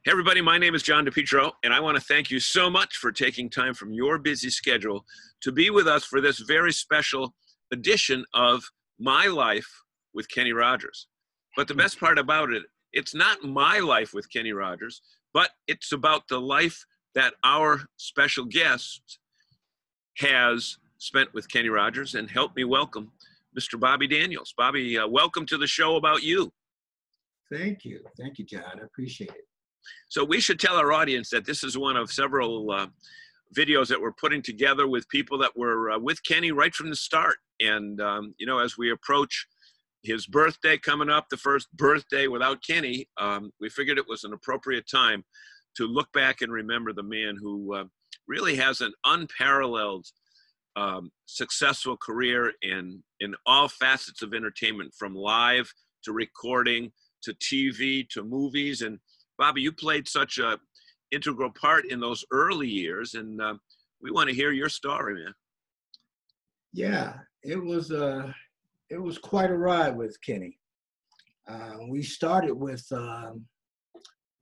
Hey everybody, my name is John DePietro, and I want to thank you so much for taking time from your busy schedule to be with us for this very special edition of My Life with Kenny Rogers. But the best part about it, it's not my life with Kenny Rogers, but it's about the life that our special guest has spent with Kenny Rogers. And help me welcome Mr. Bobby Daniels. Bobby, welcome to the show about you. Thank you. Thank you, John. I appreciate it. So we should tell our audience that this is one of several videos that we're putting together with people that were with Kenny right from the start. And, as we approach his birthday coming up, the first birthday without Kenny, we figured it was an appropriate time to look back and remember the man who really has an unparalleled successful career in all facets of entertainment, from live to recording to TV to movies. And Bobby, you played such a integral part in those early years, and we want to hear your story, man. Yeah, it was quite a ride with Kenny. We started with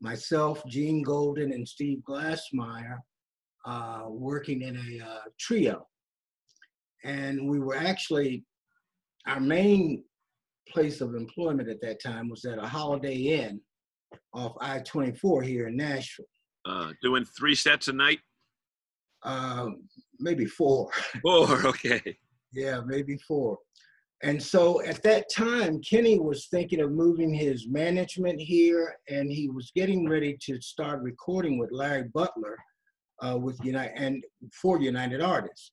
myself, Gene Golden, and Steve Glassmeyer working in a trio. And we were actually, our main place of employment at that time was at a Holiday Inn off I-24 here in Nashville. Doing 3 sets a night? Maybe 4. 4, okay. Yeah, maybe 4. And so at that time, Kenny was thinking of moving his management here, and he was getting ready to start recording with Larry Butler with for United Artists.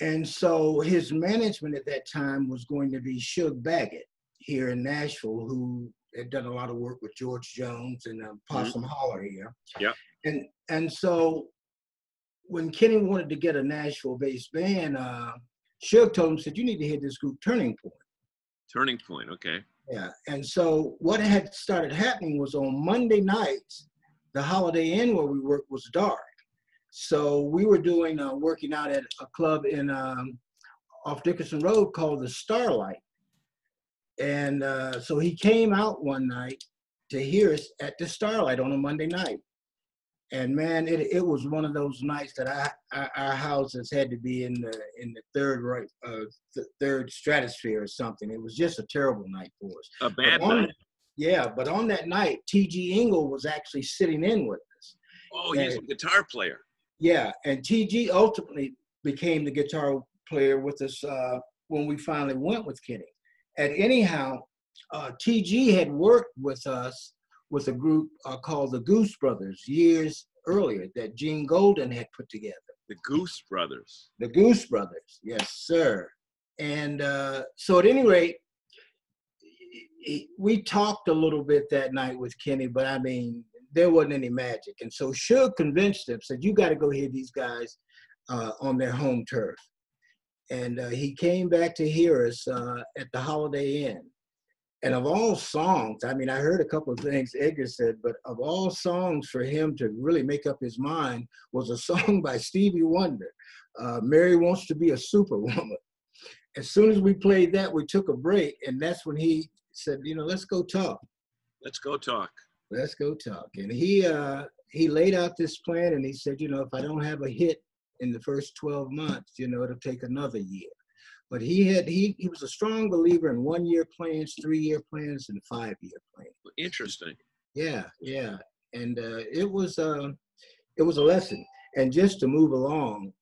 And so his management at that time was going to be Shug Baggett here in Nashville, who had done a lot of work with George Jones and Possum Holler here. Yeah. And so when Kenny wanted to get a Nashville-based band, Shug told him, said, you need to hit this group Turning Point. Turning Point, okay. Yeah. And so what had started happening was on Monday nights, the Holiday Inn where we worked was dark. So we were doing working out at a club in off Dickerson Road called the Starlight. And so he came out one night to hear us at the Starlight on a Monday night. And man, it was one of those nights that our houses had to be in the third stratosphere or something. It was just a terrible night for us. A bad night. Yeah, but on that night, T.G. Ingle was actually sitting in with us. Oh, he's a guitar player. Yeah, and T.G. ultimately became the guitar player with us when we finally went with Kenny. And anyhow, T.G. had worked with us with a group called the Goose Brothers years earlier that Gene Golden had put together. The Goose Brothers. The Goose Brothers, yes, sir. And so at any rate, we talked a little bit that night with Kenny, but I mean, there wasn't any magic. And so Shug convinced him, said, you got to go hear these guys on their home turf. And he came back to hear us at the Holiday Inn. And of all songs, I mean, I heard a couple of things Edgar said, but of all songs for him to really make up his mind was a song by Stevie Wonder, Mary Wants to Be a Superwoman. As soon as we played that, we took a break, and that's when he said, let's go talk. Let's go talk. Let's go talk. And he laid out this plan, and he said, if I don't have a hit in the first 12 months, it'll take another year. But he was a strong believer in 1-year plans, 3-year plans, and 5-year plans. Interesting. Yeah. And it was a lesson. And just to move along,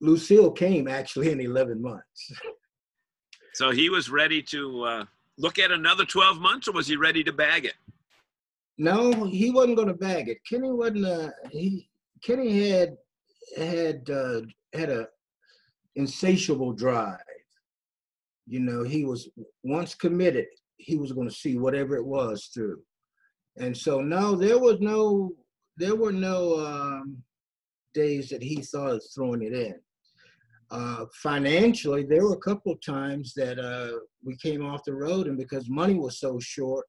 Lucille came actually in 11 months. So he was ready to look at another 12 months, or was he ready to bag it? No, he wasn't going to bag it. Kenny wasn't. Kenny had a insatiable drive. He was once committed, he was going to see whatever it was through. And so no, there were no days that he thought of throwing it in. Financially, there were a couple of times that we came off the road, and because money was so short,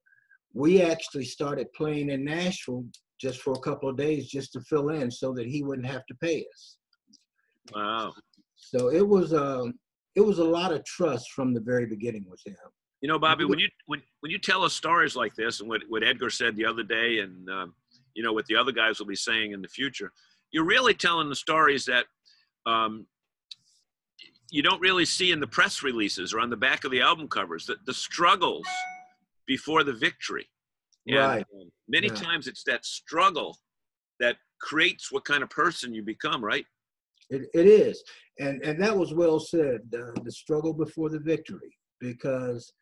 we actually started playing in Nashville just for a couple of days just to fill in so that he wouldn't have to pay us. Wow. So it was a lot of trust from the very beginning with him. You know, Bobby, when you tell us stories like this, and what Edgar said the other day, and you know what the other guys will be saying in the future, you're really telling the stories that um, you don't really see in the press releases or on the back of the album covers. The struggles before the victory, and Right. many Yeah. times it's that struggle that creates what kind of person you become. Right? It is, and that was well said. The struggle before the victory, because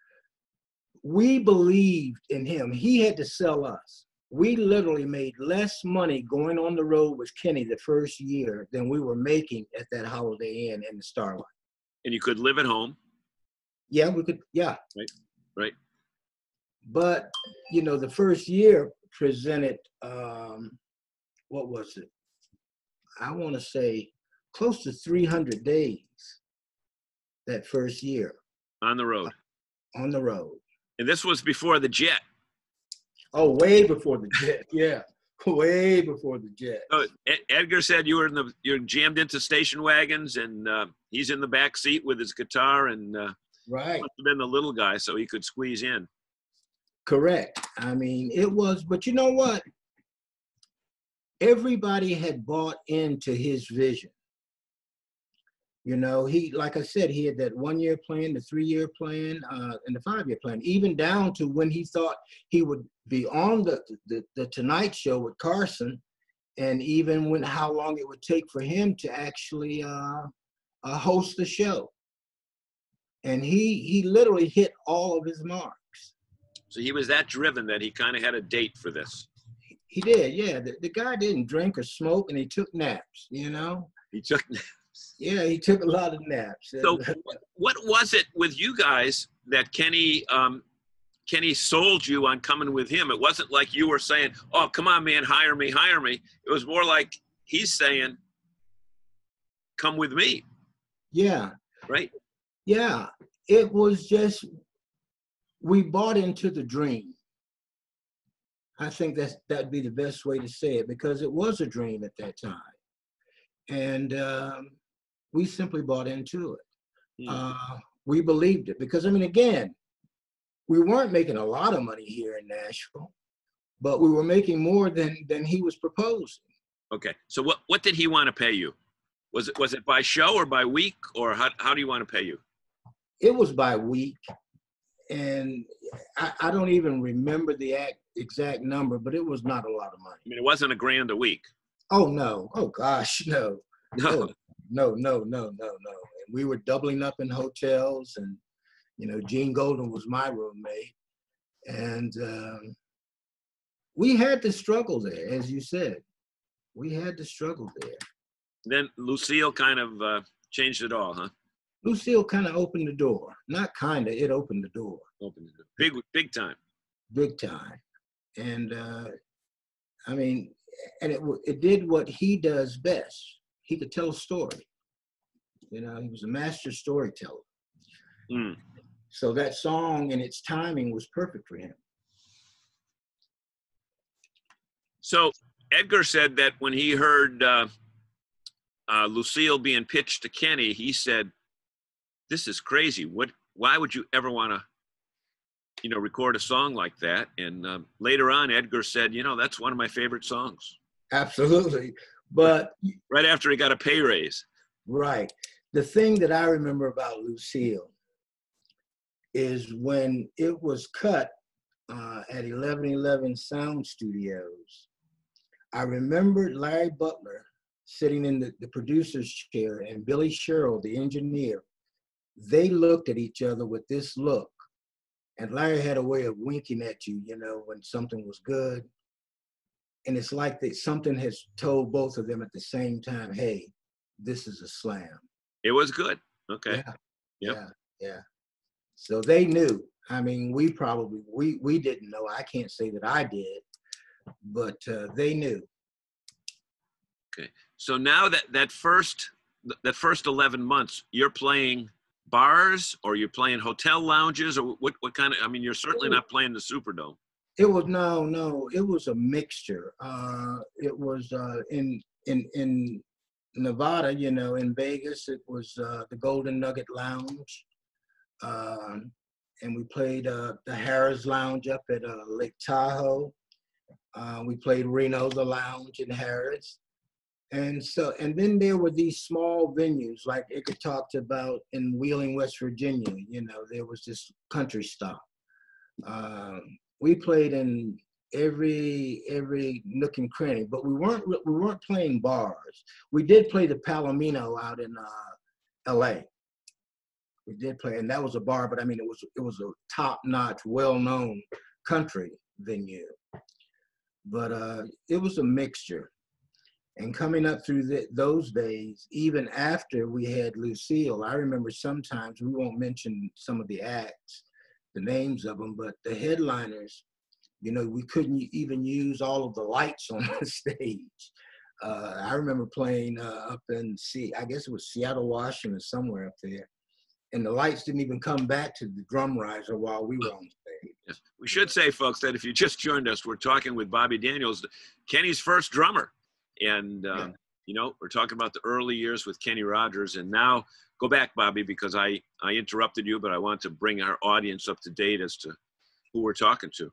we believed in him. He had to sell us. We literally made less money going on the road with Kenny the first year than we were making at that Holiday Inn in the Starlight. And you could live at home. Yeah, we could. Yeah. Right. Right. But you know, the first year presented what was it? I want to say close to 300 days that first year On the road. on the road. And this was before the jet. Oh, way before the jet. Yeah, way before the jet. So Edgar said you're jammed into station wagons, and he's in the back seat with his guitar, and Right. must have been the little guy so he could squeeze in. Correct. I mean, it was, but you know what? Everybody had bought into his vision. You know, he, like I said, he had that 1 year plan, the 3 year plan, and the 5 year plan, even down to when he thought he would be on the Tonight Show with Carson, and even when how long it would take for him to actually host the show. And he literally hit all of his marks. So he was that driven that he kind of had a date for this. He did, yeah. The guy didn't drink or smoke, and he took naps, you know? He took. Yeah, he took a lot of naps. So what was it with you guys that Kenny sold you on coming with him? It wasn't like you were saying, "Oh, come on, man, hire me, hire me." It was more like he's saying, "Come with me." Yeah. Right? Yeah. It was just, we bought into the dream. I think that'd be the best way to say it, because it was a dream at that time. And we simply bought into it. We believed it, because, I mean, again, we weren't making a lot of money here in Nashville, but we were making more than he was proposing. Okay. So what did he want to pay you? Was it by show or by week, or how do you want to pay you? It was by week, and I don't even remember the exact number, but it was not a lot of money. I mean, it wasn't $1,000 a week. Oh no! Oh gosh, no! No. No! And we were doubling up in hotels, and you know, Gene Golden was my roommate, and we had to struggle there, as you said. We had to struggle there. Then Lucille kind of changed it all, huh? Lucille kind of opened the door. Not kind of, it opened the door. Opened the door. Big time. Big time. And I mean, and it did what he does best. He could tell a story. You know, he was a master storyteller. So that song and its timing was perfect for him. So Edgar said that when he heard Lucille being pitched to Kenny, he said, "This is crazy. Why would you ever want to, you know, record a song like that?" And later on, Edgar said, "You know, that's one of my favorite songs." Absolutely. But right after he got a pay raise. Right. The thing that I remember about Lucille is when it was cut at 1111 Sound Studios, I remember Larry Butler sitting in the producer's chair, and Billy Sherrill, the engineer. They looked at each other with this look, and Larry had a way of winking at you, you know, when something was good. And it's like something has told both of them at the same time, hey, this is a slam. It was good. Okay. Yeah. So they knew. I mean, we didn't know. I can't say that I did, but they knew. Okay. So now that first 11 months, you're playing bars, or you're playing hotel lounges, or what kind of, I mean, you're certainly not playing the Superdome. It was no, it was a mixture. It was in Nevada, you know, in Vegas, it was the Golden Nugget Lounge. and we played the Harris Lounge up at Lake Tahoe. We played Reno, the Lounge in Harris. And then there were these small venues, like Iker talked about in Wheeling, West Virginia. You know, there was this country stop. We played in every nook and cranny, but we weren't playing bars. We did play the Palomino out in L.A. We did play, and that was a bar, but I mean, it was a top-notch, well-known country venue. But it was a mixture. And coming up through those days, even after we had Lucille, I remember sometimes, we won't mention some of the acts, the names of them, but the headliners, you know, we couldn't even use all of the lights on the stage. I remember playing up in, I guess it was Seattle, Washington, somewhere up there. And the lights didn't even come back to the drum riser while we were on stage. Yes. We should say, folks, that if you just joined us, we're talking with Bobby Daniels, Kenny's first drummer. And, you know, we're talking about the early years with Kenny Rogers. And now, go back, Bobby, because I interrupted you, but I want to bring our audience up to date as to who we're talking to.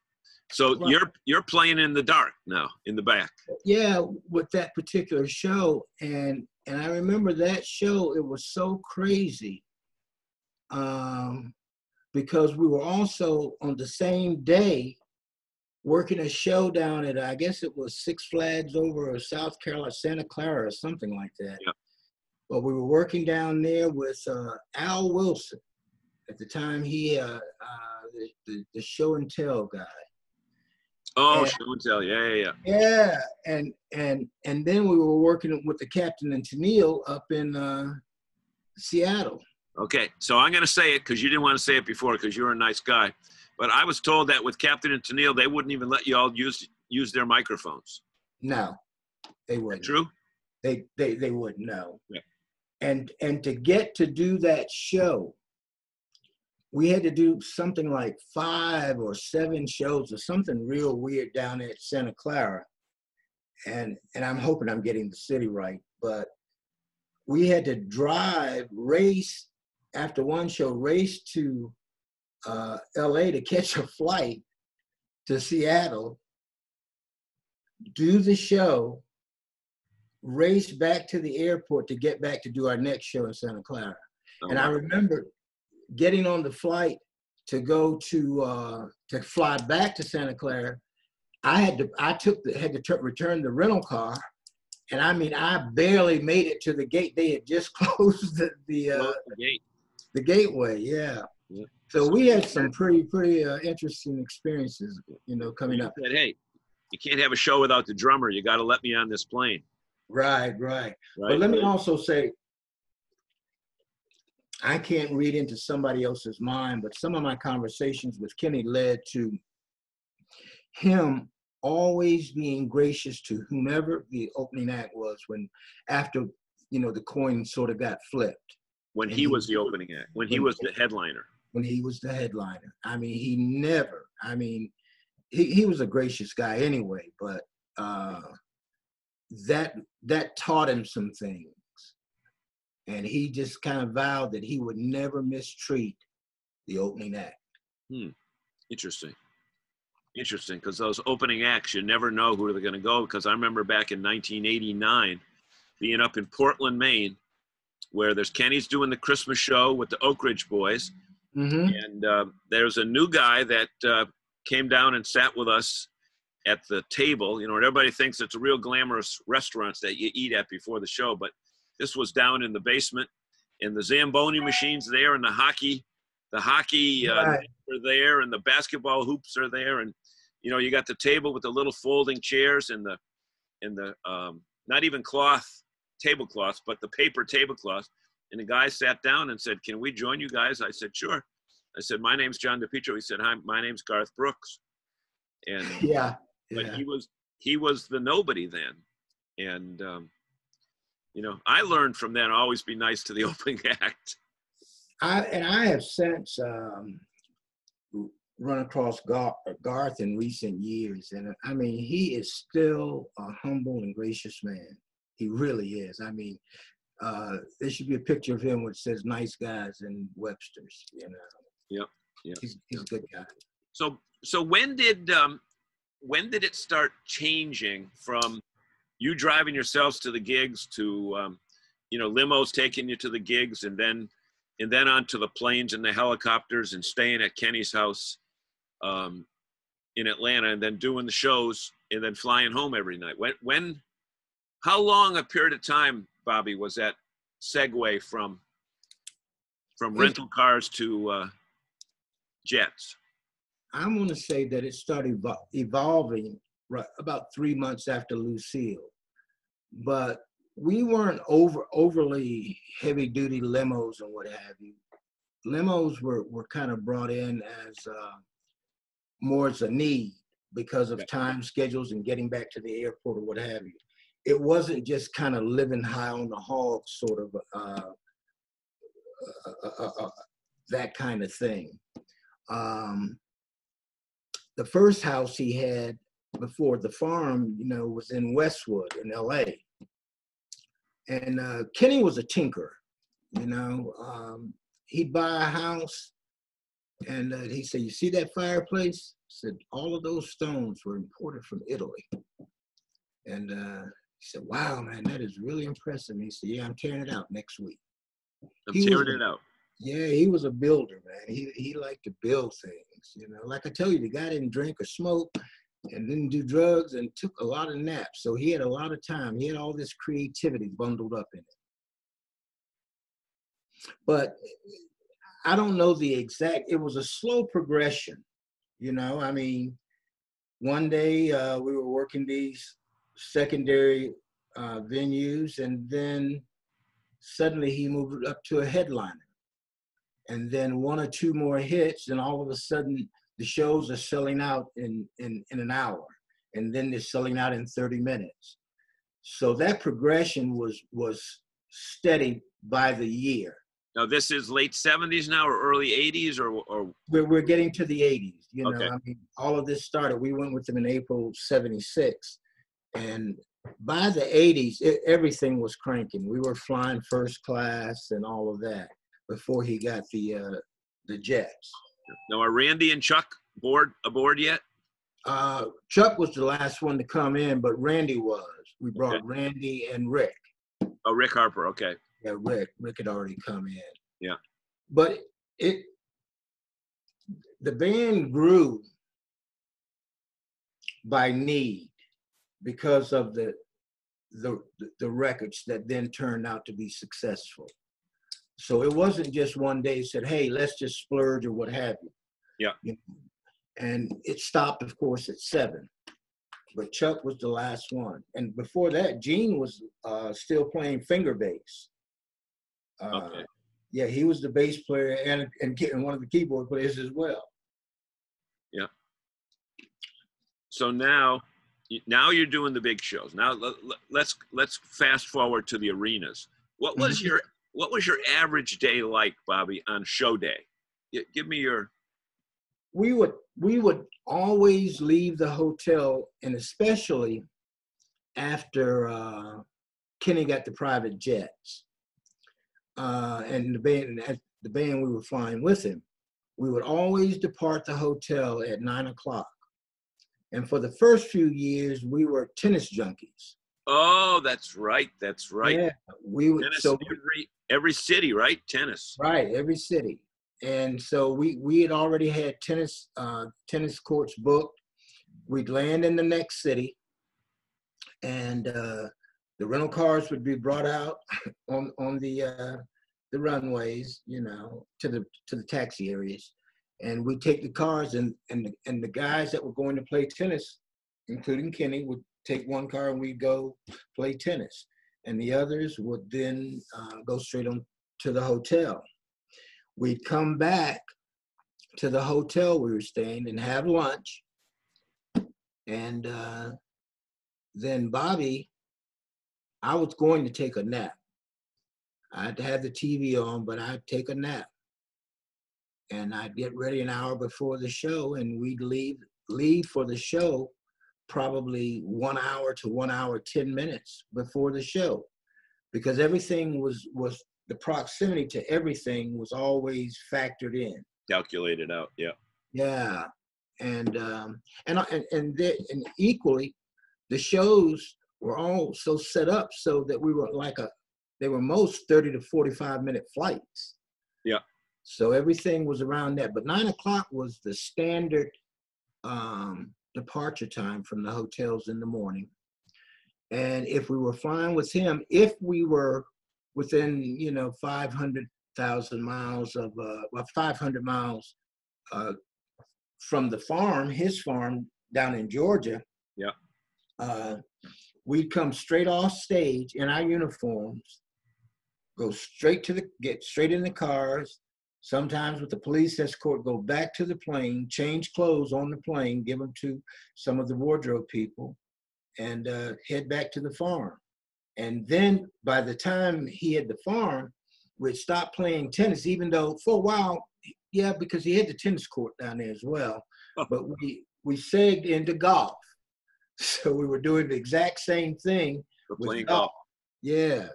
So right. You're playing in the dark now, in the back. Yeah, with that particular show. And I remember that show, it was so crazy. Because we were also on the same day working a show down at, I guess it was Six Flags over South Carolina, Santa Clara or something like that. Yep. But we were working down there with Al Wilson. At the time, he, the show and tell guy. Oh, show and tell, yeah. Yeah, and then we were working with the Captain and Tennille up in Seattle. Okay, so I'm going to say it because you didn't want to say it before because you're a nice guy. But I was told that with Captain and Tennille, they wouldn't even let you all use their microphones. No, they wouldn't. True? They wouldn't, no. Yeah. And to get to do that show, we had to do something like 5 or 7 shows or something real weird down at Santa Clara. And I'm hoping I'm getting the city right, but we had to race after one show, race to LA to catch a flight to Seattle, do the show, race back to the airport to get back to do our next show in Santa Clara. Oh, and I remember getting on the flight to go to fly back to Santa Clara. I had to return the rental car. And I mean, I barely made it to the gate. They had just closed the gateway. Yeah. So we had some pretty interesting experiences, you know, coming up. Said, hey, you can't have a show without the drummer. You got to let me on this plane. Right. But let me also say, I can't read into somebody else's mind, but some of my conversations with Kenny led to him always being gracious to whomever the opening act was after, you know, the coin sort of got flipped. When he was the opening act, when he was the headliner. When he was the headliner. I mean, he was a gracious guy anyway, but that taught him some things. And he just kind of vowed that he would never mistreat the opening act. Interesting, because those opening acts, you never know who they're going to go. Because I remember back in 1989 being up in Portland, Maine, where there's Kenny's doing the Christmas show with the Oak Ridge Boys. Mm-hmm. And there's a new guy that came down and sat with us at the table. You know, and everybody thinks it's a real glamorous restaurants that you eat at before the show, but this was down in the basement, and the Zamboni machines there, and the hockey right. Are there, and the basketball hoops are there, and you know, you got the table with the little folding chairs and the not even tablecloths, but the paper tablecloths. And the guy sat down and said, "Can we join you guys?" I said, "Sure." I said, "My name's John DePietro." He said, "Hi, my name's Garth Brooks." And but he was the nobody then, and you know, I learned from that, always be nice to the opening act. I have since run across Garth in recent years, and I mean, he is still a humble and gracious man. He really is. I mean, there should be a picture of him which says "nice guys" in Webster's, you know. Yep. Yeah. He's a good guy. So when did it start changing from you driving yourselves to the gigs to limos taking you to the gigs, and then onto the planes and the helicopters and staying at Kenny's house in Atlanta, and then doing the shows and then flying home every night? How long a period of time, Bobby, was that segue from rental cars to jets? I'm going to say that it started evolving right about 3 months after Lucille, but we weren't overly heavy duty limos and what have you. Limos were kind of brought in as more as a need because of time schedules and getting back to the airport or what have you. It wasn't just kind of living high on the hog sort of that kind of thing. The first house he had before the farm, was in Westwood in LA. And Kenny was a tinkerer, he'd buy a house and he said, "You see that fireplace?" I said, "All of those stones were imported from Italy." And he said, "Wow, man, that is really impressive." And he said, "Yeah, I'm tearing it out next week." I'm tearing it out. Yeah, he was a builder, man. He liked to build things, Like I tell you, the guy didn't drink or smoke and didn't do drugs and took a lot of naps. So he had a lot of time. He had all this creativity bundled up in it. But I don't know the exact, it was a slow progression, I mean, one day we were working these secondary venues, and then suddenly he moved up to a headliner. And then one or two more hits, and all of a sudden the shows are selling out in an hour, and then they're selling out in 30 minutes. So that progression was steady by the year. Now this is late 70s now, or early 80s, or we're getting to the 80s. Okay. I mean, all of this started. We went with them in April '76, and by the 80s, everything was cranking. We were flying first class and all of that before he got the jets. Now, are Randy and Chuck aboard yet? Chuck was the last one to come in, but Randy was. We brought Randy and Rick. Oh, Rick Harper. Okay. Yeah, Rick had already come in. Yeah. But the band grew by need because of the records that then turned out to be successful. So it wasn't just one day said, "Hey, let's just splurge," or what have you. Yeah. And it stopped, of course, at 7. But Chuck was the last one. And before that, Gene was still playing finger bass. Okay. Yeah, he was the bass player and one of the keyboard players as well. Yeah. So now you're doing the big shows. Now let's fast forward to the arenas. What was your average day like, Bobby, on show day? Give me your. We would always leave the hotel, and especially after Kenny got the private jets, and the band we were flying with him, we would always depart the hotel at 9 o'clock. And for the first few years, we were tennis junkies. Oh, that's right. Yeah, we would. Tennis, so every city, right? Tennis. Right, every city. And so we had already had tennis courts booked. We'd land in the next city, and the rental cars would be brought out on the runways, to the taxi areas, and we'd take the cars, and the guys that were going to play tennis, including Kenny, would take one car and we'd go play tennis, and the others would then go straight on to the hotel. We'd come back to the hotel we were staying and have lunch. And then Bobby, I was going to take a nap. I'd have the TV on, but I'd take a nap. And I'd get ready an hour before the show, and we'd leave for the show probably 1 hour to 1 hour, 10 minutes before the show, because everything was the proximity to everything was always factored in. Calculated out. Yeah. Yeah, and and equally, the shows were all so set up so that we were they were most 30 to 45-minute flights. Yeah. So everything was around that. But 9 o'clock was the standard departure time from the hotels in the morning. And if we were flying with him, if we were within, 500,000 miles of, 500 miles from the farm, his farm down in Georgia, Yeah. we'd come straight off stage in our uniforms, get straight in the cars, sometimes with the police escort, go back to the plane, change clothes on the plane, give them to some of the wardrobe people, and head back to the farm. And then by the time he had the farm, we'd stop playing tennis, even though for a while, yeah, because he had the tennis court down there as well. Oh. But we segged into golf. So we were doing the exact same thing. For playing golf. Yeah.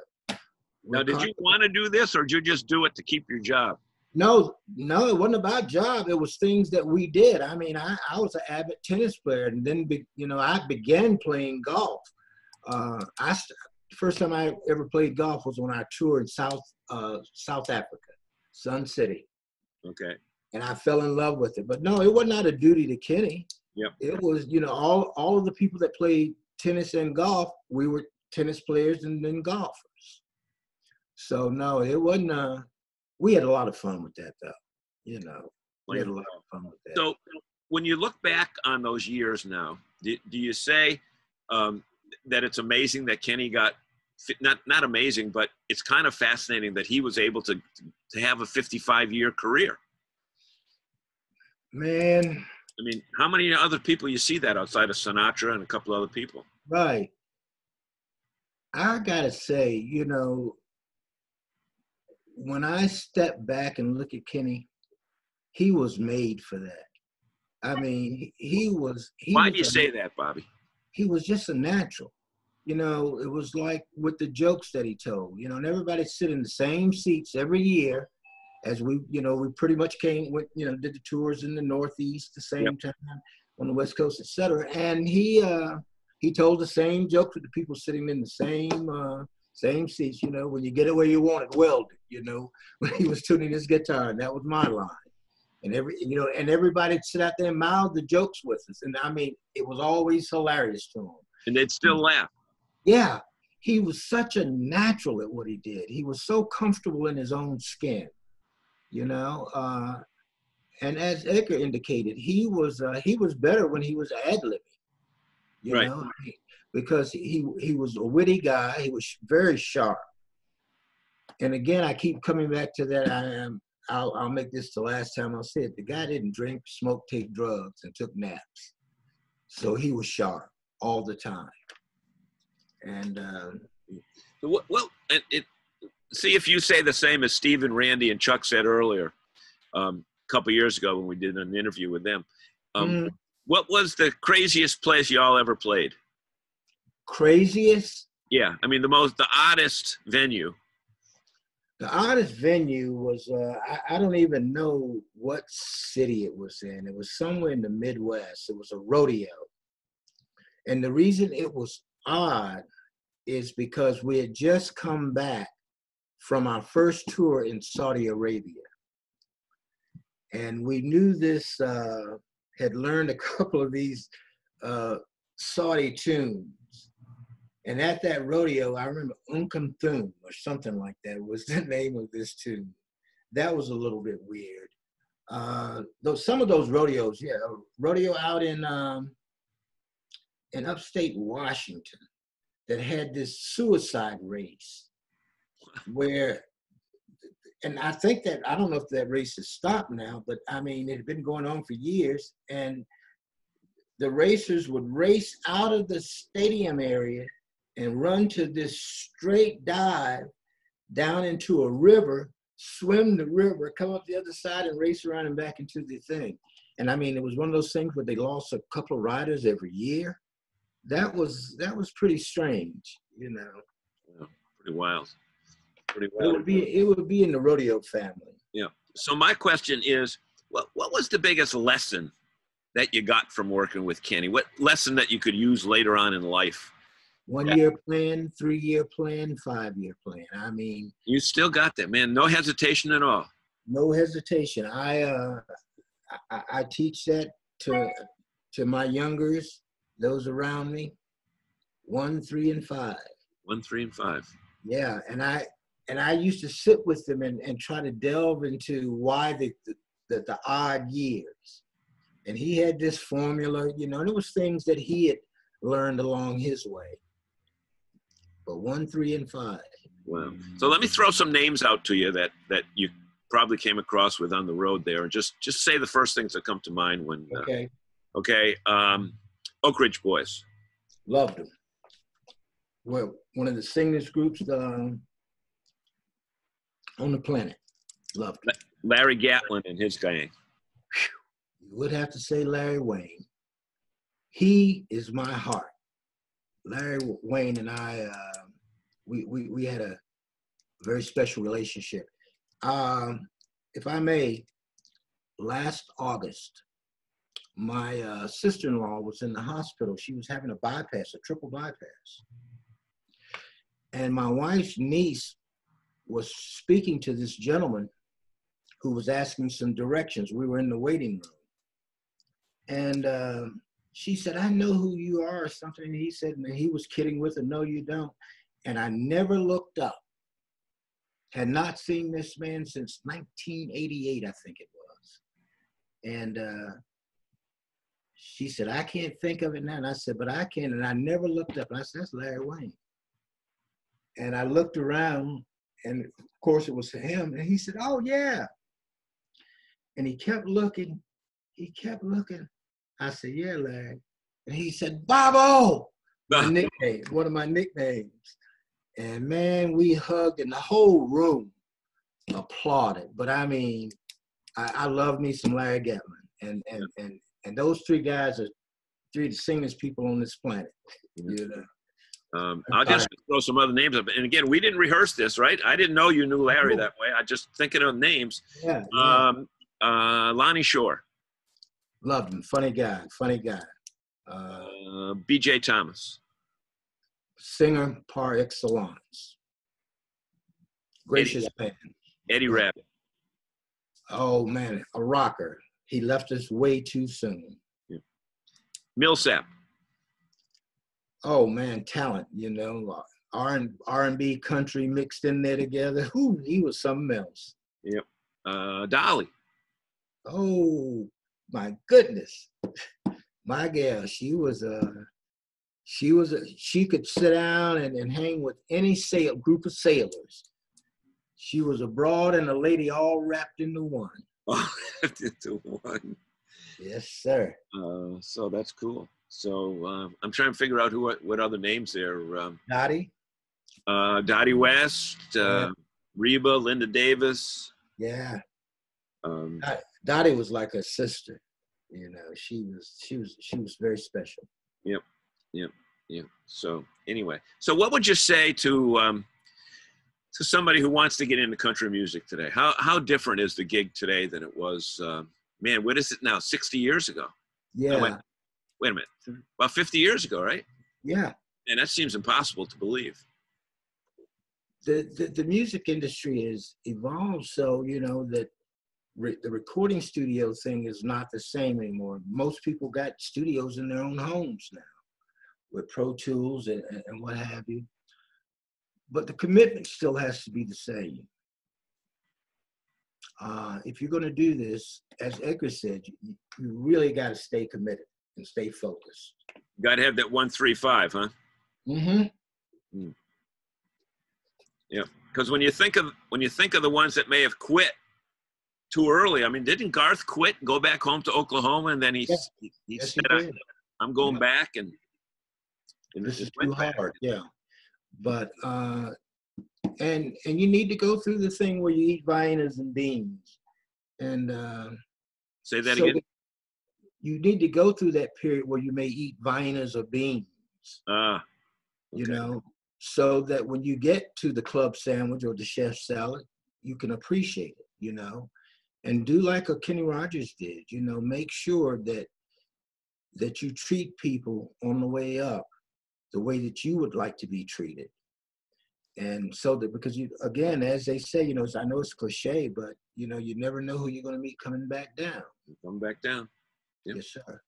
Now, did you want to do this, or did you just do it to keep your job? No, it wasn't about job. It was things that we did. I mean, I was an avid tennis player, and then, I began playing golf. The first time I ever played golf was on our tour in South Africa, Sun City. Okay. And I fell in love with it. But no, it was not a duty to Kenny. Yep. It was, all of the people that played tennis and golf, we were tennis players and then golfers. So no, it wasn't. We had a lot of fun with that, though. We had a lot of fun with that. So when you look back on those years now, do you say that it's amazing that Kenny got not amazing, but it's kind of fascinating that he was able to have a 55-year career? Man. I mean, how many other people you see that outside of Sinatra and a couple other people? Right. I gotta say, when I step back and look at Kenny, he was made for that. I mean, he was. Why do you say that, Bobby? He was just a natural. It was like with the jokes that he told, and everybody sit in the same seats every year as we pretty much did the tours in the Northeast the same time, on the West Coast, etc. And he told the same jokes with the people sitting in the same seats, when you get it where you want it welded, when he was tuning his guitar, and that was my line. And everybody'd sit out there and mouth the jokes with us. And I mean, it was always hilarious to him. And they'd still laugh. Yeah. He was such a natural at what he did. He was so comfortable in his own skin, and as Edgar indicated, he was better when he was ad-libbing, right. Because he was a witty guy. He was very sharp. And again, I keep coming back to that. I'll make this the last time I'll say it. The guy didn't drink, smoke, take drugs, and took naps. So he was sharp all the time. And see if you say the same as Steve and Randy and Chuck said earlier, a couple years ago when we did an interview with them. What was the craziest place y'all ever played? Craziest? Yeah, I mean the oddest venue. The oddest venue was, I don't even know what city it was in. It was somewhere in the Midwest. It was a rodeo. And the reason it was odd is because we had just come back from our first tour in Saudi Arabia. And we knew this, had learned a couple of these Saudi tunes. And at that rodeo, I remember Thum or something like that was the name of this tune. That was a little bit weird. Some of those rodeos, rodeo out in upstate Washington that had this suicide race where, and I think that, I don't know if that race has stopped now, but I mean, it had been going on for years, and the racers would race out of the stadium area and run to this straight dive down into a river, swim the river, come up the other side and race around and back into the thing. And I mean, it was one of those things where they lost a couple of riders every year. That was pretty strange, Yeah, pretty wild. Pretty wild. It would be in the rodeo family. Yeah. So my question is, What was the biggest lesson that you got from working with Kenny? What lesson that you could use later on in life? 1 year plan, 3 year plan, 5 year plan. I mean, You still got that, man. No hesitation at all. no hesitation. I teach that to my youngers, those around me, 1, 3, and 5. 1, 3, and 5. Yeah, and I used to sit with them and try to delve into why the odd years. And he had this formula, you know, and it was things that he had learned along his way. But 1, 3, and 5. Wow. So let me throw some names out to you that you probably came across with on the road there, and just say the first things that come to mind when. Okay. Okay. Oak Ridge Boys. Loved them. Well, one of the singers groups on the planet. Loved them. Larry Gatlin and his gang. You would have to say Larry Wayne. He is my heart. Larry Wayne and I, we had a very special relationship. If I may, last August, my sister-in-law was in the hospital. She was having a bypass, a triple bypass. And my wife's niece was speaking to this gentleman who was asking some directions. We were in the waiting room. And she said, I know who you are or something. And he said, and he was kidding with her, no, you don't. And I never looked up. Had not seen this man since 1988, I think it was. And she said, I can't think of it now. And I said, but I can. And I never looked up. And I said, that's Larry Wayne. And I looked around, and of course it was him. And he said, oh, yeah. And he kept looking. He kept looking. I said, yeah, Larry. And he said, Bobo, my nickname, one of my nicknames. And man, we hugged, and the whole room applauded. But I mean, I love me some Larry Gatlin. And those three guys are three of the singest people on this planet. You know? I'll just throw some other names up. And again, we didn't rehearse this, right? I didn't know you knew Larry that way. I just thinking of names. Yeah. Lonnie Shore. Loved him. Funny guy. B.J. Thomas. Singer par excellence. Gracious man. Eddie Rabbitt. Oh, man, a rocker. He left us way too soon. Yeah. Millsap. Oh, man, talent, you know. R&B country mixed in there together. Ooh, he was something else. Yep. Dolly. Oh, my goodness. My gal, she could sit down and hang with any group of sailors. She was a broad and a lady all wrapped into one. Oh, into one. Yes, sir. So that's cool. So I'm trying to figure out what other names there. Dottie. Dottie West, Reba, Linda Davis. Yeah. Dottie was like a sister. You know, she was very special. Yep. So anyway, so what would you say to somebody who wants to get into country music today? How different is the gig today than it was? Man, what is it now? 60 years ago? Yeah. Wait a minute. About 50 years ago, right? Yeah. And that seems impossible to believe. The music industry has evolved, so you know that the recording studio thing is not the same anymore. Most people got studios in their own homes now with Pro Tools and what have you. But the commitment still has to be the same. If you're going to do this, as Edgar said, you really got to stay committed and stay focused. You got to have that 1-3-5, huh? Mm-hmm. Yeah, because when you think of the ones that may have quit too early, I mean, didn't Garth quit and go back home to Oklahoma, and then he said, "I'm going back," and this is too hard. Yeah, but and you need to go through the thing where you eat viandas and beans, and say that again. You need to go through that period where you may eat viandas or beans. Okay. You know, so that when you get to the club sandwich or the chef salad, you can appreciate it. You know, And do like a Kenny Rogers did, you know, make sure that you treat people on the way up the way that you would like to be treated. And so that, because you, again, as they say, you know, I know it's cliche, but you know, you never know who you're going to meet coming back down. Come back down. Yep. Yes, sir.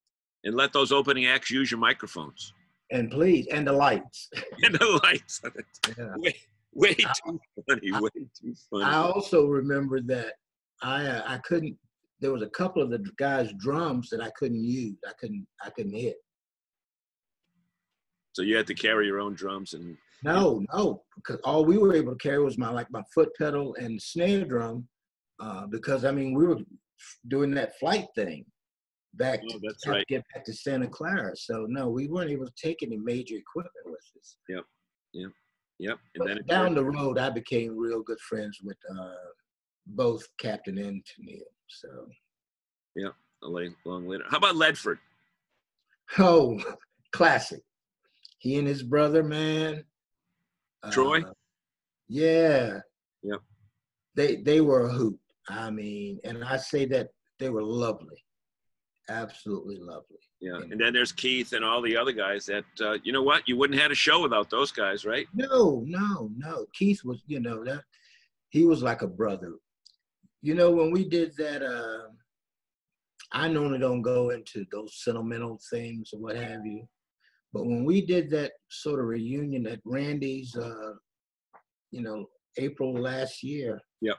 And let those opening acts use your microphones. And please, and the lights. And the lights. Yeah. Way too funny. Way too funny. I also remember that I couldn't. There was a couple of the guys' drums that I couldn't use. I couldn't hit. So you had to carry your own drums and. No, because all we were able to carry was my foot pedal and snare drum, because I mean we were doing that flight thing back. Oh, that's right. To get back to Santa Clara. So no, we weren't able to take any major equipment with us. Yep. And then down the road, I became real good friends with both Captain and Tennille. So. Yeah, long later. How about Ledford? Oh, classic. He and his brother, man. Troy? Yeah. Yep. They were a hoot. I mean, and I say that they were lovely. Absolutely lovely. Yeah. And then there's Keith and all the other guys that, you know what? You wouldn't have had a show without those guys, right? No. Keith was, you know, that he was like a brother. You know, when we did that, I normally don't go into those sentimental things or what have you. But when we did that sort of reunion at Randy's, you know, April last year, yep.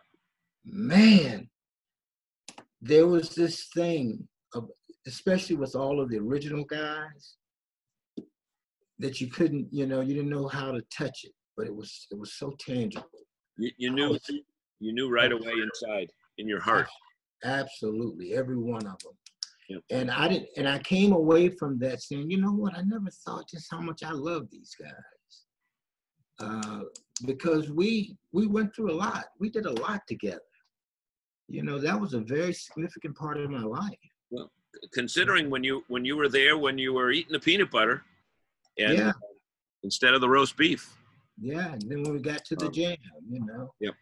Man, there was this thing, especially with all of the original guys, that you couldn't, you know, you didn't know how to touch it, but it was so tangible. You knew right away inside, in your heart. Absolutely, every one of them. Yep. And I came away from that saying, you know what, I never thought just how much I love these guys. Because we went through a lot. We did a lot together. You know, that was a very significant part of my life. Well, considering when you were there, when you were eating the peanut butter and instead of the roast beef. Yeah, and then when we got to the jam, you know. Yep.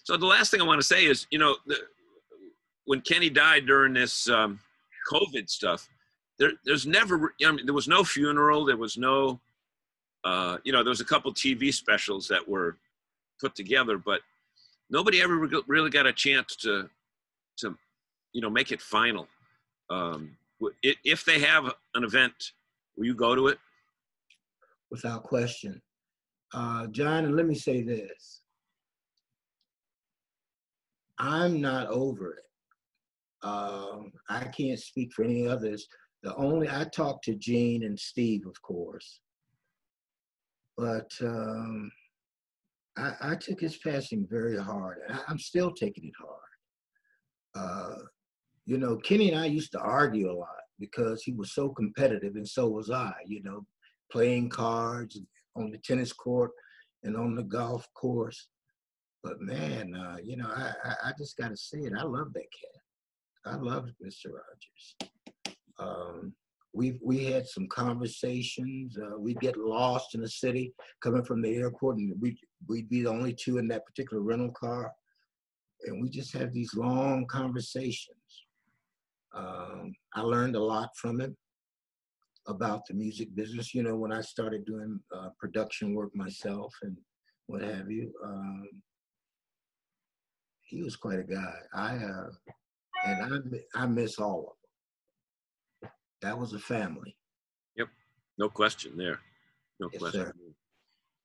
So the last thing I want to say is, you know, when Kenny died during this COVID stuff, there's never, I mean, there was no funeral. There was no, you know, there was a couple TV specials that were put together, but nobody ever really got a chance to, you know, make it final. If they have an event, will you go to it? Without question. John, and let me say this. I'm not over it. I can't speak for any others. I talked to Gene and Steve, of course, but I took his passing very hard. I'm still taking it hard. You know, Kenny and I used to argue a lot because he was so competitive, and so was I, you know, playing cards on the tennis court and on the golf course. But man, you know, I just got to say it. I love that cat. I love Mr. Rogers. We had some conversations. We'd get lost in the city coming from the airport, and we'd be the only two in that particular rental car. And we just had these long conversations. I learned a lot from him about the music business. You know, when I started doing production work myself and what have you, he was quite a guy. I miss all of them. That was a family. Yep, no question there. No Yes, question. sir.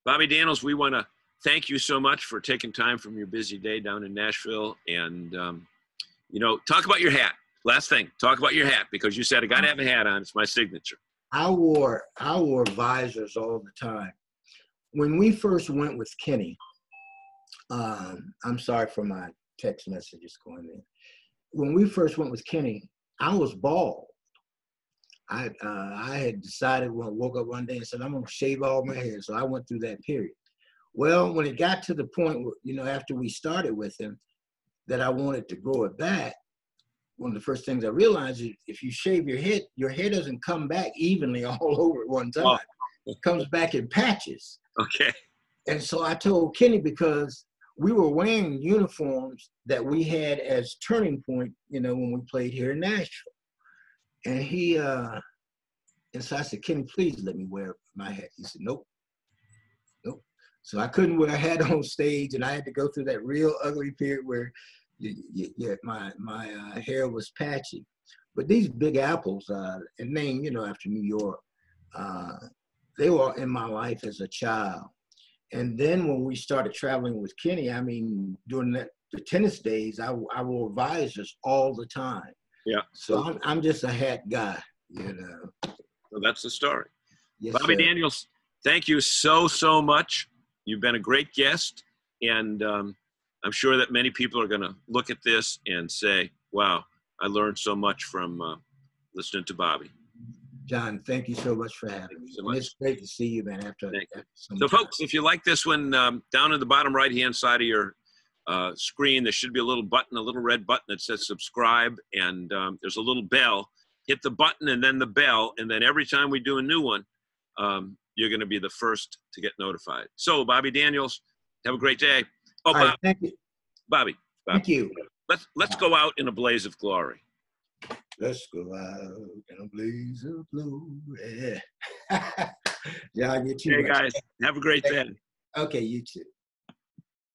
Bobby Daniels, we want to thank you so much for taking time from your busy day down in Nashville. And, you know, talk about your hat. Last thing, talk about your hat, because you said I got to have a hat on. It's my signature. I wore visors all the time. When we first went with Kenny, I'm sorry for my text messages going in. When we first went with Kenny, I was bald. I had decided when I woke up one day and said, I'm going to shave all my hair. So I went through that period. Well, when it got to the point where, you know, after we started with him, that I wanted to grow it back, one of the first things I realized is if you shave your hair doesn't come back evenly all over at one time. It comes back in patches. Okay. And so I told Kenny, because we were wearing uniforms that we had as turning point, you know, when we played here in Nashville. And and so I said, Kenny, please let me wear my hat. He said, nope, nope. So I couldn't wear a hat on stage, and I had to go through that real ugly period where my hair was patchy. But these Big Apples, and named, you know, after New York, they were in my life as a child. And then when we started traveling with Kenny, I mean, during the tennis days, I wore visors all the time. Yeah. So I'm just a hat guy, you know. So that's the story. Yes, Bobby sir. Daniels, thank you so much. You've been a great guest, and I'm sure that many people are going to look at this and say, wow, I learned so much from listening to Bobby. John, thank you so much for having me. So and it's great to see you, man, after so folks, if you like this one, down in the bottom right-hand side of your screen, there should be a little button, a little red button that says subscribe, and there's a little bell. Hit the button and then the bell, and then every time we do a new one, you're going to be the first to get notified. So, Bobby Daniels, have a great day. Oh, All right, thank you. Bobby. Thank you. Let's go out in a blaze of glory. Let's go out in a blaze of glory. Yeah, you too. Hey, guys, have a great day. Okay, you too.